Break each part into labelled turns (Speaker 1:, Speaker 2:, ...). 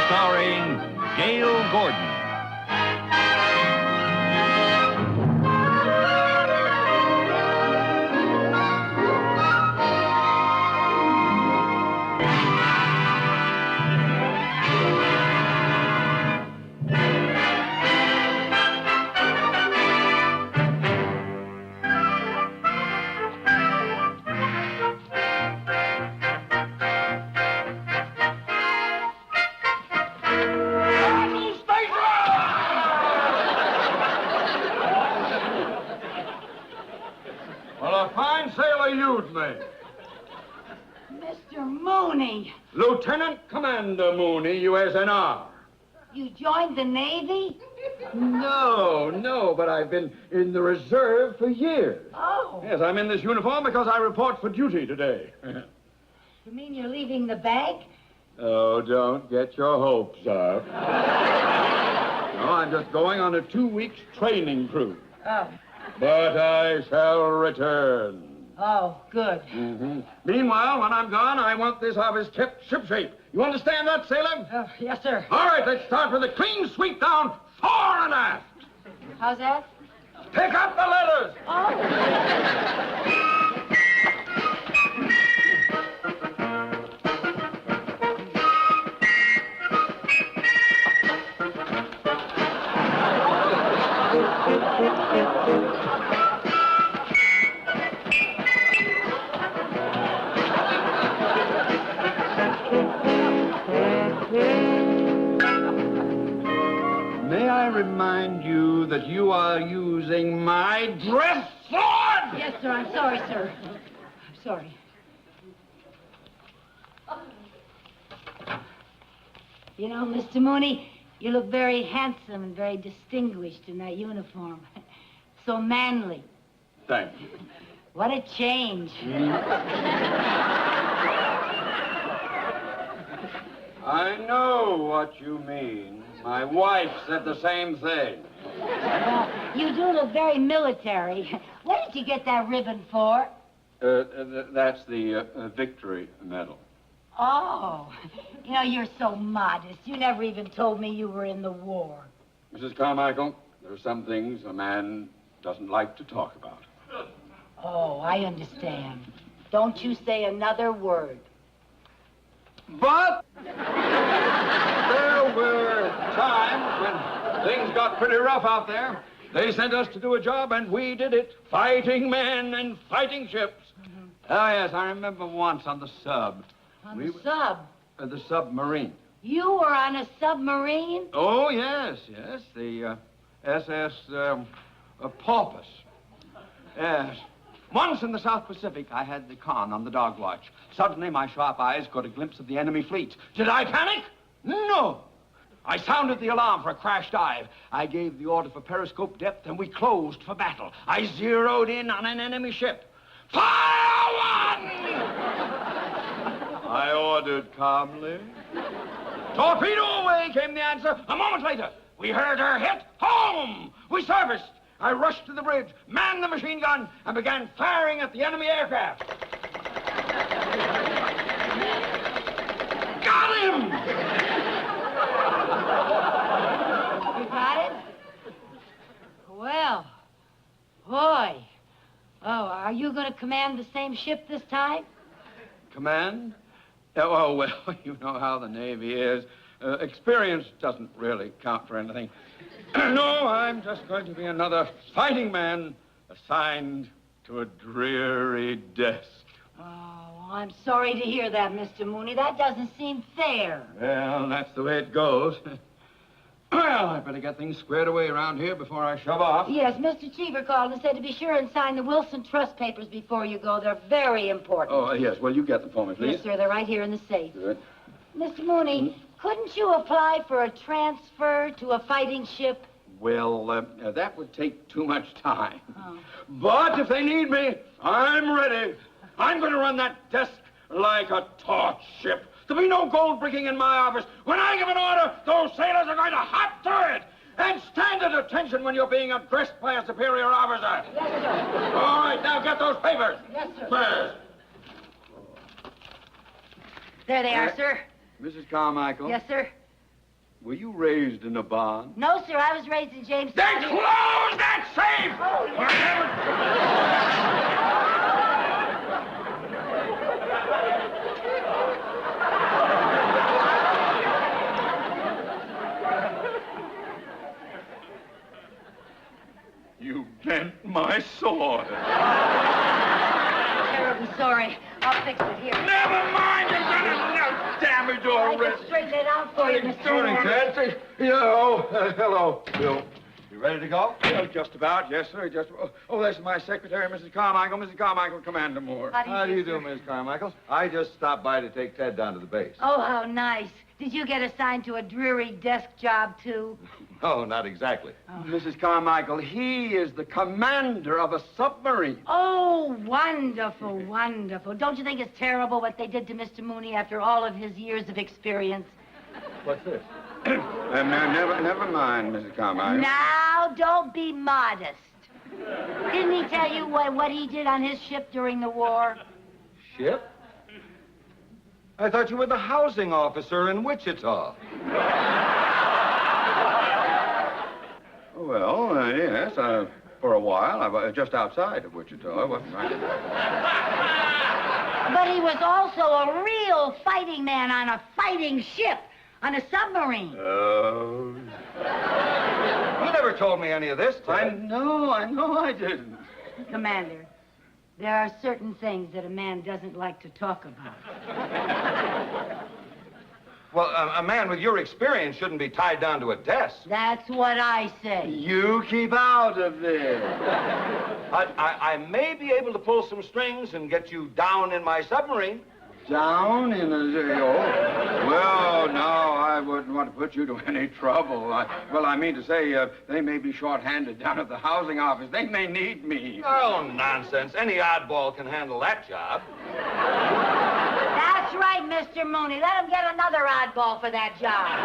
Speaker 1: starring Gail Gordon.
Speaker 2: You'd made.
Speaker 3: Mr. Mooney.
Speaker 2: Lieutenant Commander Mooney, USNR.
Speaker 3: You joined the Navy?
Speaker 2: No, but I've been in the reserve for years.
Speaker 3: Oh.
Speaker 2: Yes, I'm in this uniform because I report for duty today.
Speaker 3: You mean you're leaving the bank?
Speaker 2: Oh, don't get your hopes up. No, I'm just going on a 2-week training cruise.
Speaker 3: Oh.
Speaker 2: But I shall return.
Speaker 3: Oh, good.
Speaker 2: Mm-hmm. Meanwhile, when I'm gone, I want this office kept shipshape. You understand that, sailor?
Speaker 3: Oh, yes, sir.
Speaker 2: All right, let's start with a clean sweep down fore and aft.
Speaker 3: How's that?
Speaker 2: Pick up the letters.
Speaker 3: Oh.
Speaker 2: May I remind you that you are using my dress sword?
Speaker 3: Yes, sir. I'm sorry, sir. I'm sorry. You know, Mr. Mooney, you look very handsome and very distinguished in that uniform. So manly.
Speaker 2: Thank you.
Speaker 3: What a change.
Speaker 2: I know what you mean. My wife said the same thing.
Speaker 3: You do look very military. What did you get that ribbon for?
Speaker 2: That's the victory medal.
Speaker 3: Oh, you know, you're so modest. You never even told me you were in the war.
Speaker 2: Mrs. Carmichael, there are some things a man doesn't like to talk about.
Speaker 3: Oh, I understand. Don't you say another word.
Speaker 2: But there were times when things got pretty rough out there. They sent us to do a job, and we did it. Fighting men and fighting ships. Mm-hmm. Oh, yes, I remember once on the sub.
Speaker 3: On the sub?
Speaker 2: The submarine.
Speaker 3: You were on a submarine?
Speaker 2: Oh, yes. The SS Porpoise. Yes. Once in the South Pacific, I had the con on the dog watch. Suddenly, my sharp eyes caught a glimpse of the enemy fleet. Did I panic? No. I sounded the alarm for a crash dive. I gave the order for periscope depth, and we closed for battle. I zeroed in on an enemy ship. Fire one! I ordered calmly. Torpedo away, came the answer. A moment later, we heard her hit home. We serviced. I rushed to the bridge, manned the machine gun, and began firing at the enemy aircraft. Got him!
Speaker 3: You got it? Well, boy. Oh, are you going to command the same ship this time?
Speaker 2: Command? Oh, well, you know how the Navy is. Experience doesn't really count for anything. No, I'm just going to be another fighting man assigned to a dreary desk.
Speaker 3: Oh, I'm sorry to hear that, Mr. Mooney. That doesn't seem fair.
Speaker 2: Well, that's the way it goes. Well, I better get things squared away around here before I shove off.
Speaker 3: Yes, Mr. Cheever called and said to be sure and sign the Wilson Trust papers before you go. They're very important.
Speaker 2: Oh, yes. Well, you get them for me, please.
Speaker 3: Yes, sir. They're right here in the safe.
Speaker 2: Good.
Speaker 3: Mr. Mooney, couldn't you apply for a transfer to a fighting ship?
Speaker 2: Well, that would take too much time.
Speaker 3: Oh.
Speaker 2: But if they need me, I'm ready. I'm going to run that desk like a torch ship. There'll be no gold bricking in my office. When I give an order, those sailors are going to hop to it. And stand at attention when you're being addressed by a superior officer.
Speaker 3: Yes, sir.
Speaker 2: All right, now get those papers.
Speaker 3: Yes, sir.
Speaker 2: First.
Speaker 3: There they are, sir.
Speaker 2: Mrs. Carmichael.
Speaker 3: Yes, sir.
Speaker 2: Were you raised in a barn?
Speaker 3: No, sir, I was raised in Jamestown.
Speaker 2: Then close that safe!
Speaker 3: Oh,
Speaker 2: You bent my sword.
Speaker 3: terribly sorry. I'll fix it here.
Speaker 2: Never mind, you've done enough damage
Speaker 3: I
Speaker 2: already.
Speaker 3: can straighten it out for you, Mr.
Speaker 2: Morning,
Speaker 3: Mooney.
Speaker 2: Nancy. Yeah, hello, Bill. You ready to go? Yeah, just about, yes, sir. That's my secretary, Mrs. Carmichael. Mrs. Carmichael, Commander Moore.
Speaker 3: How do you do,
Speaker 4: Miss Carmichael? I just stopped by to take Ted down to the base.
Speaker 3: Oh, how nice. Did you get assigned to a dreary desk job, too?
Speaker 4: No, not exactly.
Speaker 2: Mrs. Carmichael, he is the commander of a submarine.
Speaker 3: Oh, wonderful, wonderful. Don't you think it's terrible what they did to Mr. Mooney after all of his years of experience?
Speaker 4: What's this?
Speaker 2: Never mind, Mrs. Carmichael.
Speaker 3: Now, don't be modest. Didn't he tell you what he did on his ship during the war?
Speaker 4: Ship? I thought you were the housing officer in Wichita.
Speaker 2: Well, yes, for a while. I was just outside of Wichita. I wasn't right.
Speaker 3: But he was also a real fighting man on a fighting ship, on a submarine.
Speaker 2: Oh.
Speaker 4: You never told me any of this, Ted.
Speaker 2: I know I didn't.
Speaker 3: Commander, there are certain things that a man doesn't like to talk about.
Speaker 4: Well, a man with your experience shouldn't be tied down to a desk.
Speaker 3: That's what I say.
Speaker 2: You keep out of this.
Speaker 4: I may be able to pull some strings and get you down in my submarine.
Speaker 2: Down in a... Well, no, I wouldn't want to put you to any trouble. I mean to say, they may be short-handed down at the housing office. They may need me.
Speaker 4: Oh, nonsense. Any oddball can handle that job.
Speaker 3: That's right, Mr. Mooney. Let him get another oddball for that job.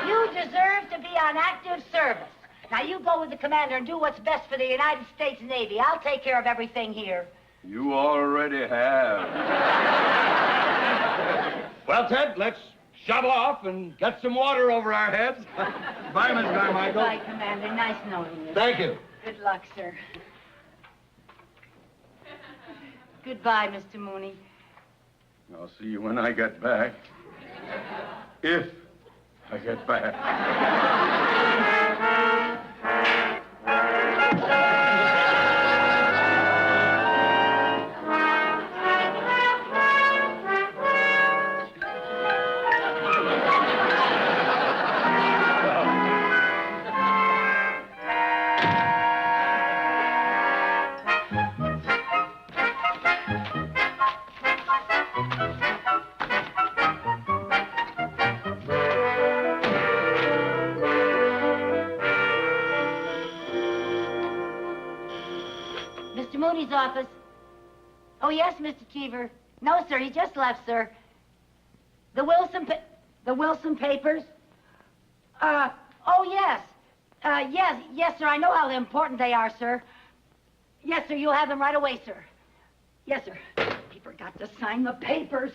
Speaker 3: You deserve to be on active service. Now, you go with the commander and do what's best for the United States Navy. I'll take care of everything here.
Speaker 2: You already have.
Speaker 4: Well, Ted, let's shovel off and get some water over our heads. Bye, Miss Carmichael.
Speaker 3: Goodbye, Commander. Nice knowing you.
Speaker 4: Thank you.
Speaker 3: Good luck, sir. Goodbye, Mr. Mooney.
Speaker 2: I'll see you when I get back. If I get back.
Speaker 3: Mooney's office. Oh, yes, Mr. Cheever. No, sir, he just left, sir. The Wilson papers? Oh, yes. Yes, sir, I know how important they are, sir. Yes, sir, you'll have them right away, sir. Yes, sir. He forgot to sign the papers.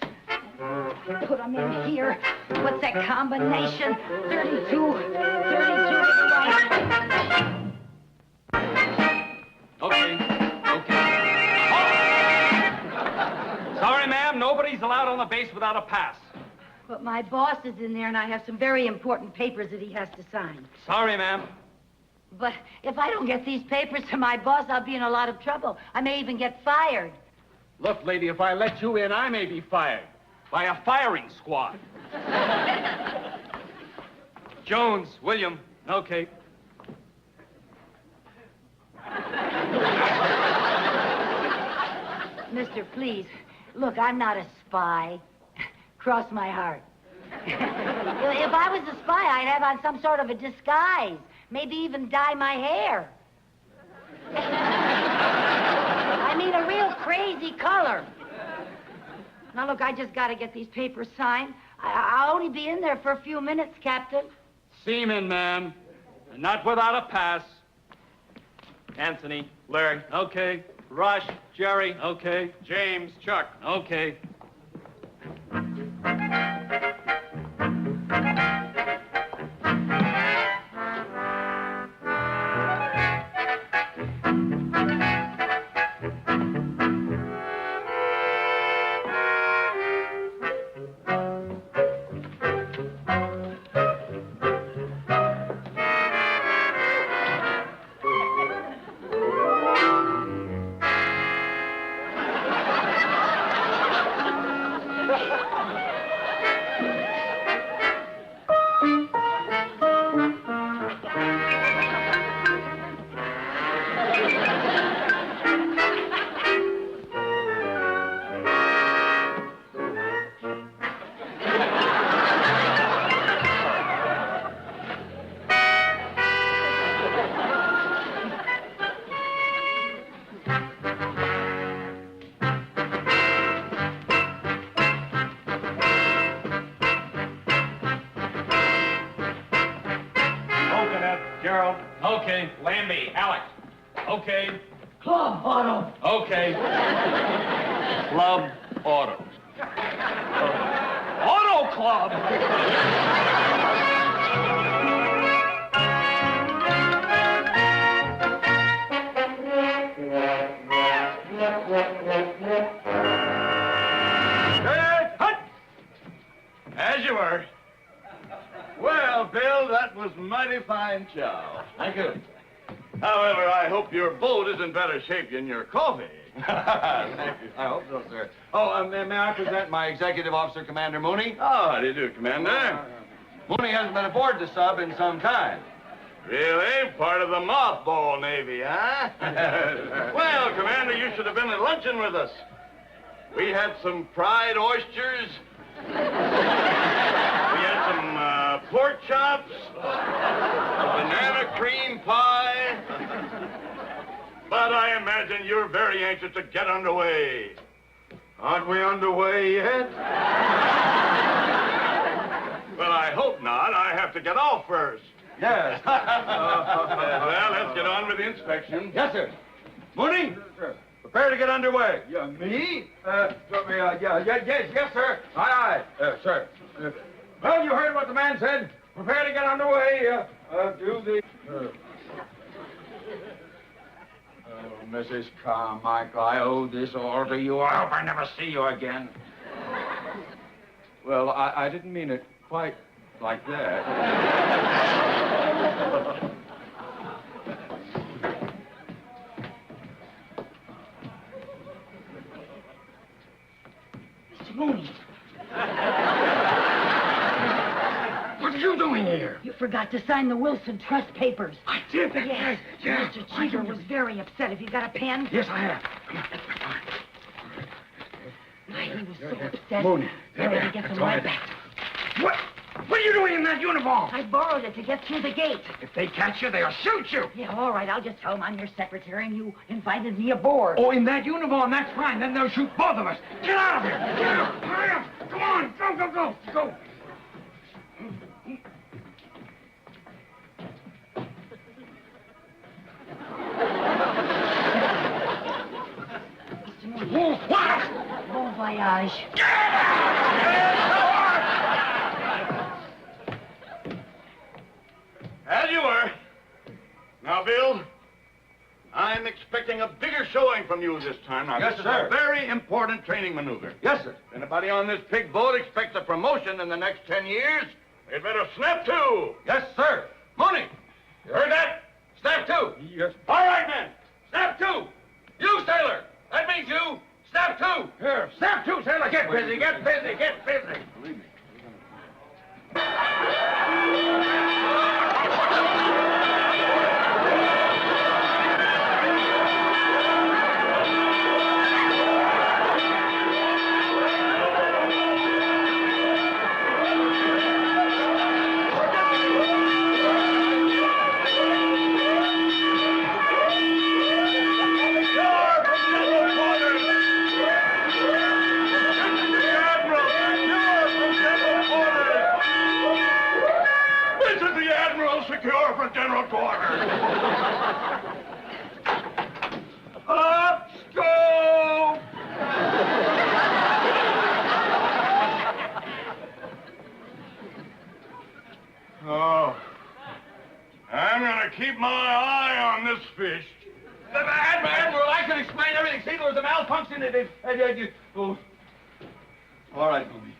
Speaker 3: Put them in here. What's that combination? 32.
Speaker 1: Okay. Sorry, ma'am, nobody's allowed on the base without a pass.
Speaker 3: But my boss is in there, and I have some very important papers that he has to sign.
Speaker 1: Sorry, ma'am.
Speaker 3: But if I don't get these papers to my boss, I'll be in a lot of trouble. I may even get fired.
Speaker 1: Look, lady, if I let you in, I may be fired. By a firing squad. Jones, William, okay.
Speaker 3: Mister, please. Look, I'm not a spy. Cross my heart. If I was a spy, I'd have on some sort of a disguise. Maybe even dye my hair. I mean, a real crazy color. Now, look, I just got to get these papers signed. I'll only be in there for a few minutes, Captain.
Speaker 1: Seaman, ma'am. And not without a pass. Anthony, Larry, okay. Rush, Jerry, okay. James, Chuck, okay. Harold. Okay. Lambie. Alex. Okay.
Speaker 3: Club Auto.
Speaker 1: Okay. Club Auto. Auto Club.
Speaker 4: As you were. Well, Bill, that was mighty fine chow.
Speaker 1: Thank you.
Speaker 4: However, I hope your boat is in better shape than your coffee.
Speaker 2: Thank you. I hope so, sir. Oh, may I present my executive officer, Commander Mooney?
Speaker 4: Oh, how do you do, Commander?
Speaker 2: Mooney hasn't been aboard the sub in some time.
Speaker 4: Really? Part of the mothball Navy, huh? Well, Commander, you should have been at luncheon with us. We had some fried oysters. We had some pork chops, a banana cream pie. But I imagine you're very anxious to get underway. Aren't we underway yet? Well, I hope not. I have to get off first.
Speaker 2: Yes.
Speaker 4: Well, let's get on with the inspection.
Speaker 2: Yes, sir.
Speaker 4: Mooney,
Speaker 2: Sir.
Speaker 4: prepare to get underway.
Speaker 2: Yeah, me? Yes, sir. Aye, sir. Well, you heard what the man said. Prepare to get underway. Do the... Oh, Mrs. Carmichael, I owe this all to you. I hope I never see you again. Well, I didn't mean it quite like that.
Speaker 3: Mr. Mooney,
Speaker 2: What are you doing here?
Speaker 3: you forgot to sign the Wilson Trust papers.
Speaker 2: I did. That's
Speaker 3: Yes.
Speaker 2: right. Yeah.
Speaker 3: Mr. Cheever was very upset. Have you got a pen?
Speaker 2: Yes, I have.
Speaker 3: Why, he was so upset.
Speaker 2: Mooney.
Speaker 3: We're ready to get them right back.
Speaker 2: What? What are you doing in that uniform?
Speaker 3: I borrowed it to get through the gate.
Speaker 2: If they catch you, they'll shoot you.
Speaker 3: Yeah, all right. I'll just tell them I'm your secretary and you invited me aboard.
Speaker 2: Oh, in that uniform, that's fine. Then they'll shoot both of us. Get out of here. Get out. Hurry up. Come on. Go.
Speaker 3: Mr. Mooney.
Speaker 2: Oh, what?
Speaker 3: Bon voyage.
Speaker 4: As you were. Now, Bill, I'm expecting a bigger showing from you this time. Now,
Speaker 2: Yes,
Speaker 4: this
Speaker 2: sir.
Speaker 4: is a very important training maneuver.
Speaker 2: Yes, sir.
Speaker 4: If anybody on this pig boat expects a promotion in the next 10 years, they'd better snap to.
Speaker 2: Yes, sir.
Speaker 4: Money. You heard that? Snap to.
Speaker 2: Yes.
Speaker 4: All right, men. Snap to. You, sailor. That means you. Snap to.
Speaker 2: Here. Snap to, sailor. Get busy. Get busy.
Speaker 4: Believe me. Secure for general quarters. Up, scope! Oh, I'm gonna keep my eye on this fish.
Speaker 2: Admiral, I can explain everything. See, there was a malfunction. Oh. All right, Mooney.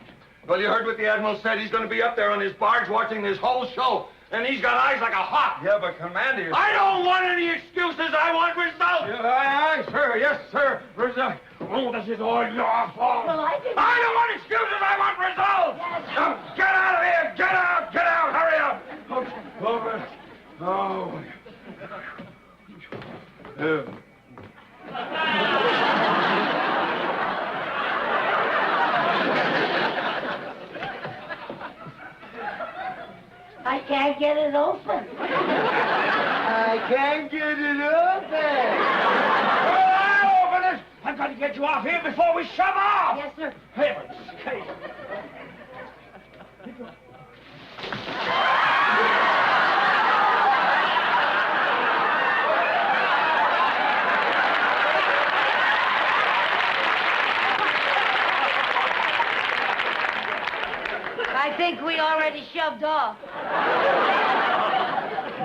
Speaker 2: Well, you heard what the Admiral said. He's going to be up there on his barge watching this whole show. And he's got eyes like a hawk. Yeah, but Commander... I don't want any excuses. I want results. Yeah, aye, sir. Yes, sir. Results. Oh, this is all your fault.
Speaker 3: Well, I didn't...
Speaker 2: I don't want excuses. I want results.
Speaker 3: Yes.
Speaker 2: Now, get out of here. Get out. Get out. Hurry up.
Speaker 3: I can't get it open.
Speaker 2: I can't get it open. Well, I'll open it. I've got to get you off here before we shove off.
Speaker 3: Yes, sir.
Speaker 2: Heaven's sake.
Speaker 3: I think we already shoved off.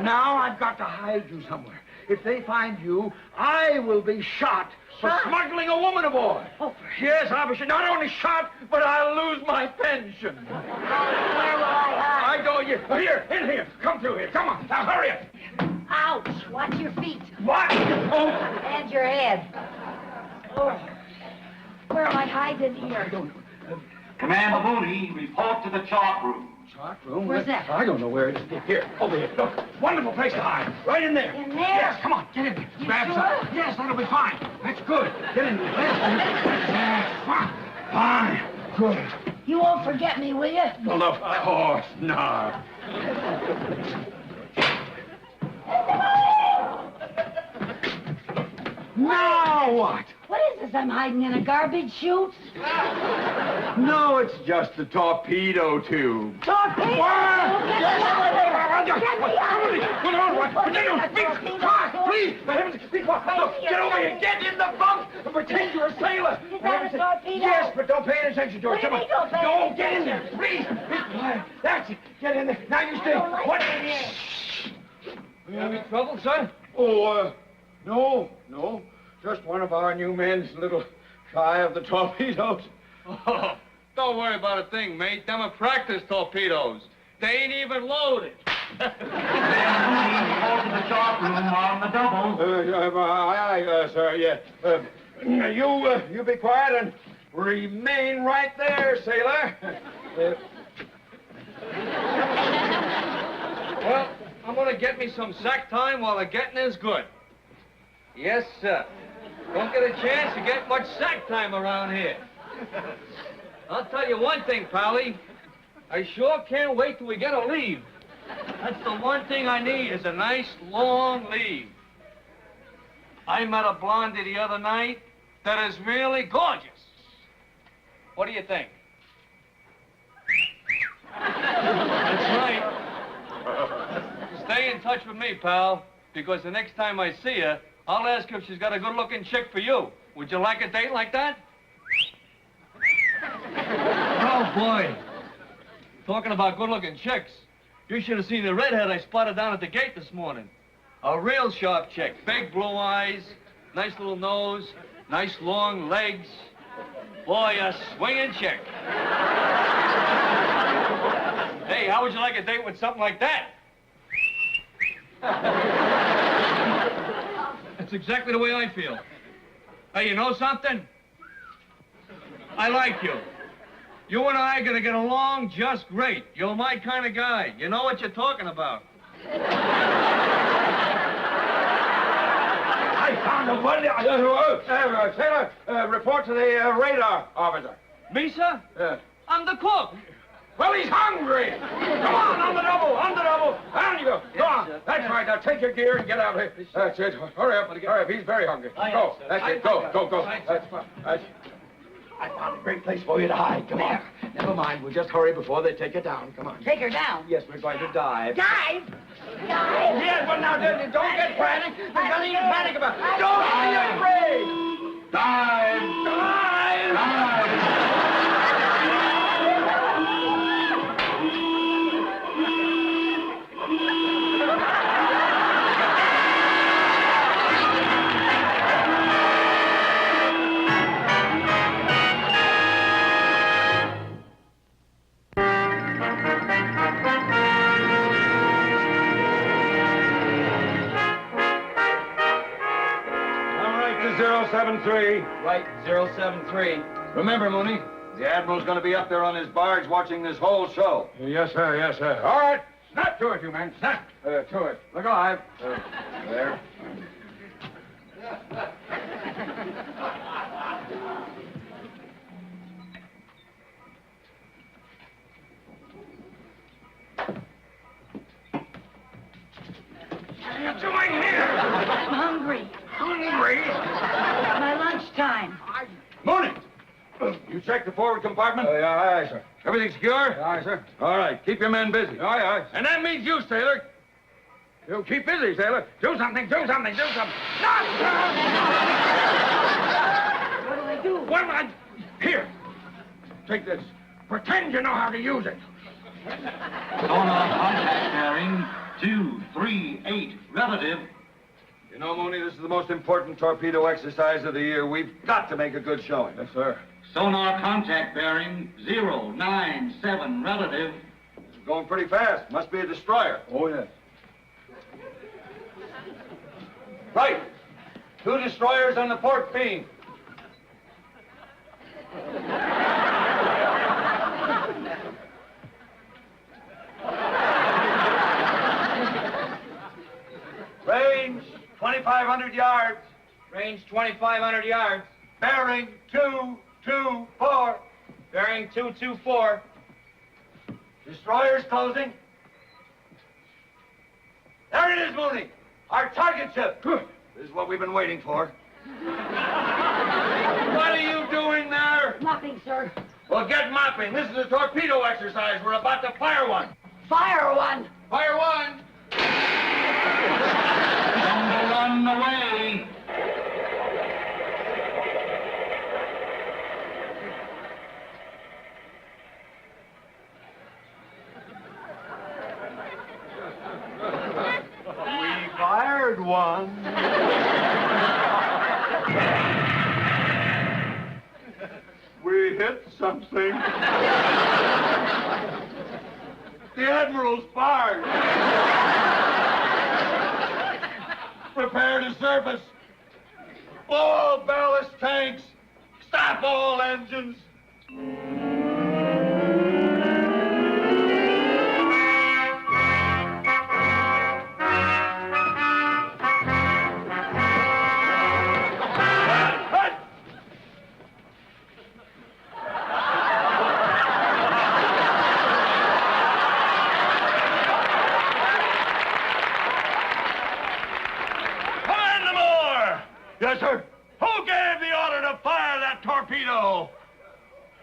Speaker 2: Now I've got to hide you somewhere. If they find you, I will be shot for smuggling a woman aboard.
Speaker 3: Oh,
Speaker 2: yes, I'll be shot. Not only shot, but I'll lose my pension.
Speaker 3: where will I hide?
Speaker 2: I go here, in here. Come through here. Come on, now hurry up.
Speaker 3: Ouch! Watch your feet.
Speaker 2: What? Oh.
Speaker 3: And your head. Oh. Where am I hiding here?
Speaker 2: I don't know.
Speaker 5: Commander Mooney, report to the chart room.
Speaker 2: Chart room?
Speaker 3: Where's that?
Speaker 2: I don't know where it is. Here, over here. Look, wonderful place to hide. Right in there.
Speaker 3: In there?
Speaker 2: Yes, come on, get in there.
Speaker 3: You
Speaker 2: Grab
Speaker 3: sure?
Speaker 2: some. Yes, that'll be fine. That's good. Get in there. Yes, fine. Good.
Speaker 3: You won't forget me, will you?
Speaker 2: Well, of course not. Now what?
Speaker 3: What is this? I'm hiding in a garbage chute?
Speaker 2: No, it's just a torpedo tube.
Speaker 3: Torpedo! Get me out of here! Get me out of here!
Speaker 2: Hold on, what? Please, for heaven's sake, be quiet. Look, get over here, get in the bunk, and pretend you're a sailor.
Speaker 3: Is that a torpedo?
Speaker 2: Yes, but don't pay any attention to it.
Speaker 3: What do you
Speaker 2: Come on.
Speaker 3: mean don't pay
Speaker 2: Don't
Speaker 3: any
Speaker 2: get in there,
Speaker 3: attention?
Speaker 2: please. Be quiet. That's it. Get in there. Now you stay.
Speaker 3: don't like
Speaker 2: What?
Speaker 3: it in here.
Speaker 2: You having trouble, son? Oh, no. Just one of our new men's a little shy of the torpedoes.
Speaker 1: Oh, don't worry about a thing, mate. Them are practice torpedoes. They ain't even loaded.
Speaker 5: Commander Mooney, report to the chart room on the double.
Speaker 2: Aye, sir, yeah. You be quiet and remain right there, sailor.
Speaker 1: Well, I'm gonna get me some sack time while the getting is good. Yes, sir. Don't get a chance to get much sack time around here. I'll tell you one thing, Pally. I sure can't wait till we get a leave. That's the one thing I need is a nice, long leave. I met a blondie the other night that is really gorgeous. What do you think? That's right. Stay in touch with me, pal, because the next time I see her, I'll ask her if she's got a good-looking chick for you. Would you like a date like that? Oh, boy. Talking about good-looking chicks, you should have seen the redhead I spotted down at the gate this morning. A real sharp chick. Big blue eyes, nice little nose, nice long legs. Boy, a swinging chick. Hey, how would you like a date with something like that? That's exactly the way I feel. Hey, you know something? I like you. You and I are gonna get along just great. You're my kind of guy. You know what you're talking about.
Speaker 2: I found a wonder. Sailor, report to the radar officer.
Speaker 1: Me, sir?
Speaker 2: Yeah.
Speaker 1: I'm the cook.
Speaker 2: Well, he's hungry. Come on the double. Down you go. Go on. That's right. Now take your gear and get out of here. That's it. Hurry up. He's very hungry. Go. That's it. Go. That's fine. I found a great place for you to hide. Come on. Never mind. We'll just hurry before they take you down. Come on.
Speaker 3: Take her down.
Speaker 2: Yes, we're going to dive.
Speaker 3: Dive?
Speaker 2: Yes, but now don't get panic. There's nothing to panic about. Don't be afraid.
Speaker 5: Dive!
Speaker 4: All right, to 073.
Speaker 1: Right, 073.
Speaker 4: Remember, Mooney, the Admiral's going to be up there on his barge watching this whole show.
Speaker 2: Yes, sir. All right. Snap to it, you men. Snap to it. Look alive. There. What are you doing here?
Speaker 3: I'm hungry.
Speaker 2: Hungry?
Speaker 3: My lunchtime.
Speaker 4: Mooney! You checked the forward compartment?
Speaker 2: Aye, sir.
Speaker 4: Everything secure?
Speaker 2: Aye, sir.
Speaker 4: All right, keep your men busy.
Speaker 2: Aye.
Speaker 4: And that means you, sailor.
Speaker 2: You keep busy, sailor. Do something.
Speaker 3: What do I do?
Speaker 2: Here. Take this. Pretend you know how to use it.
Speaker 5: Sonar contact bearing 238 relative.
Speaker 2: You know, Mooney, this is the most important torpedo exercise of the year. We've got to make a good showing. Yes, sir.
Speaker 5: Sonar contact bearing 097 relative.
Speaker 2: This is going pretty fast. Must be a destroyer. Oh, yes. Right. 2 destroyers on the port beam. Range 2,500 yards.
Speaker 1: Range 2,500 yards.
Speaker 2: Bearing 224.
Speaker 1: Bearing 224.
Speaker 2: Destroyers closing. There it is, Mooney. Our target ship. This is what we've been waiting for. What are you doing there?
Speaker 3: Nothing, sir.
Speaker 2: Well, get mopping. This is a torpedo exercise. We're about to fire one.
Speaker 3: Fire one.
Speaker 2: Fire one.
Speaker 5: Number 1 away.
Speaker 2: We fired one. We hit something. The Admiral's fired. Prepare to surface. Blow all ballast tanks. Stop all engines. Yes, sir.
Speaker 4: Who gave the order to fire that torpedo?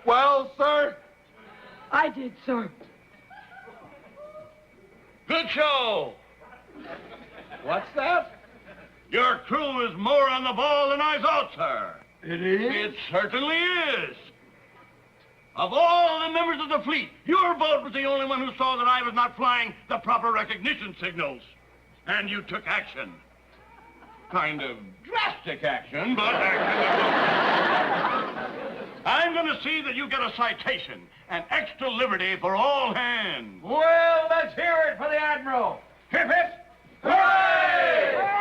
Speaker 2: Well, sir.
Speaker 3: I did, sir.
Speaker 4: Good show.
Speaker 2: What's that?
Speaker 4: Your crew is more on the ball than I thought, sir.
Speaker 2: It is?
Speaker 4: It certainly is. Of all the members of the fleet, your boat was the only one who saw that I was not flying the proper recognition signals. And you took action. Kind of drastic action, but action. I'm going to see that you get a citation and extra liberty for all hands.
Speaker 1: Well, let's hear it for the Admiral.
Speaker 4: Hip, hip.
Speaker 1: Hooray!